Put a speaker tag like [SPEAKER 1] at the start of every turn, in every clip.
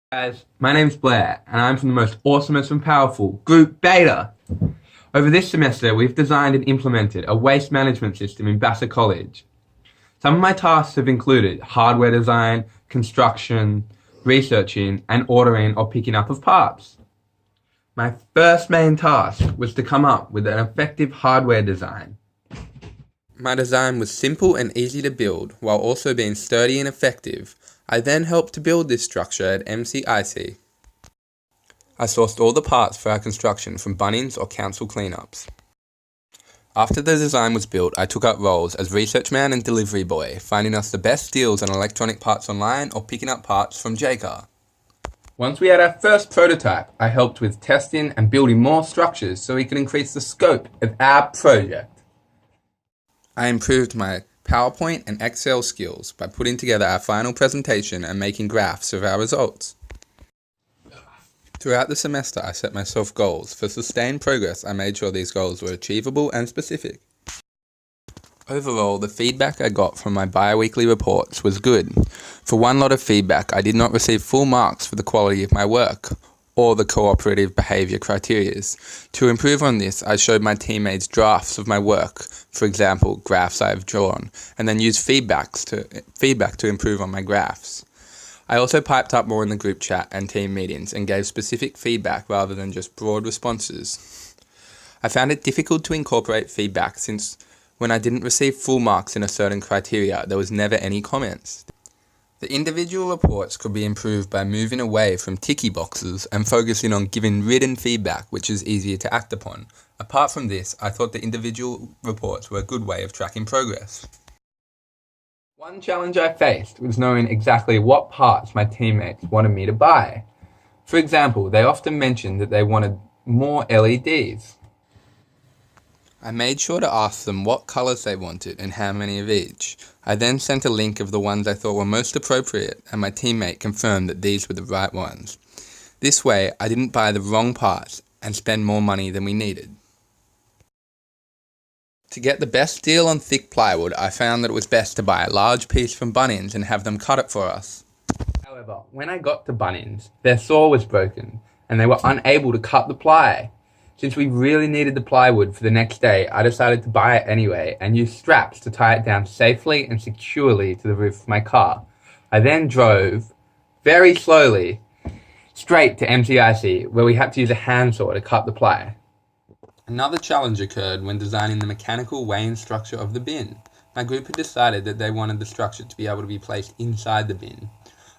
[SPEAKER 1] Guys, my name's Blair, and I'm from the most awesomest and powerful Group Beta. Over this semester, we've designed and implemented a waste management system in Vassar College. Some of my tasks have included hardware design, construction, researching, and ordering or picking up of parts. My first main task was to come up with an effective hardware design. My design was simple and easy to build, while also being sturdy and effective. I then helped to build this structure at MCIC. I sourced all the parts for our construction from Bunnings or council cleanups. After the design was built, I took up roles as research man and delivery boy, finding us the best deals on electronic parts online or picking up parts from JCar. Once we had our first prototype, I helped with testing and building more structures so we could increase the scope of our project. I improved my PowerPoint and Excel skills by putting together our final presentation and making graphs of our results. Throughout the semester, I set myself goals. For sustained progress, I made sure these goals were achievable and specific. Overall, the feedback I got from my bi-weekly reports was good. For one lot of feedback, I did not receive full marks for the quality of my work or the cooperative behaviour criteria. To improve on this, I showed my teammates drafts of my work, for example, graphs I have drawn, and then used feedback to improve on my graphs. I also piped up more in the group chat and team meetings and gave specific feedback rather than just broad responses. I found it difficult to incorporate feedback since when I didn't receive full marks in a certain criteria, there was never any comments. The individual reports could be improved by moving away from ticky boxes and focusing on giving written feedback, which is easier to act upon. Apart from this, I thought the individual reports were a good way of tracking progress. One challenge I faced was knowing exactly what parts my teammates wanted me to buy. For example, they often mentioned that they wanted more LEDs. I made sure to ask them what colours they wanted and how many of each. I then sent a link of the ones I thought were most appropriate, and my teammate confirmed that these were the right ones. This way, I didn't buy the wrong parts and spend more money than we needed. To get the best deal on thick plywood, I found that it was best to buy a large piece from Bunnings and have them cut it for us. However, when I got to Bunnings, their saw was broken and they were unable to cut the ply. Since we really needed the plywood for the next day, I decided to buy it anyway and use straps to tie it down safely and securely to the roof of my car. I then drove, very slowly, straight to MCIC, where we had to use a handsaw to cut the ply. Another challenge occurred when designing the mechanical weighing structure of the bin. My group had decided that they wanted the structure to be able to be placed inside the bin.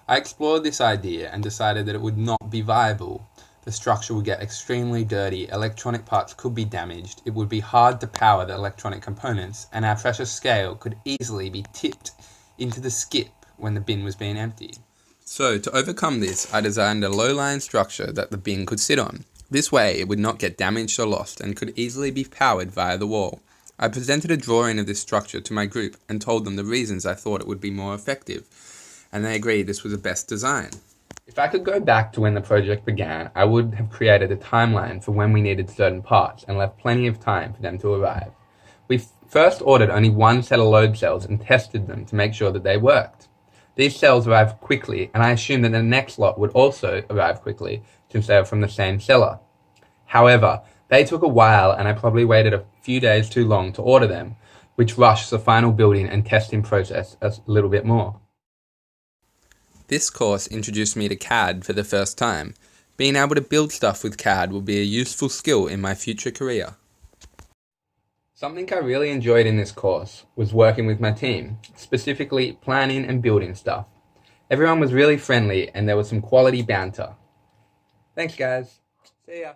[SPEAKER 1] I explored this idea and decided that it would not be viable. The structure would get extremely dirty, electronic parts could be damaged, it would be hard to power the electronic components, and our precious scale could easily be tipped into the skip when the bin was being emptied. So, to overcome this, I designed a low-lying structure that the bin could sit on. This way, it would not get damaged or lost and could easily be powered via the wall. I presented a drawing of this structure to my group and told them the reasons I thought it would be more effective, and they agreed this was the best design. If I could go back to when the project began, I would have created a timeline for when we needed certain parts and left plenty of time for them to arrive. We first ordered only one set of load cells and tested them to make sure that they worked. These cells arrived quickly, and I assumed that the next lot would also arrive quickly, since they were from the same seller. However, they took a while, and I probably waited a few days too long to order them, which rushed the final building and testing process a little bit more. This course introduced me to CAD for the first time. Being able to build stuff with CAD will be a useful skill in my future career. Something I really enjoyed in this course was working with my team, specifically planning and building stuff. Everyone was really friendly and there was some quality banter. Thanks guys. See ya.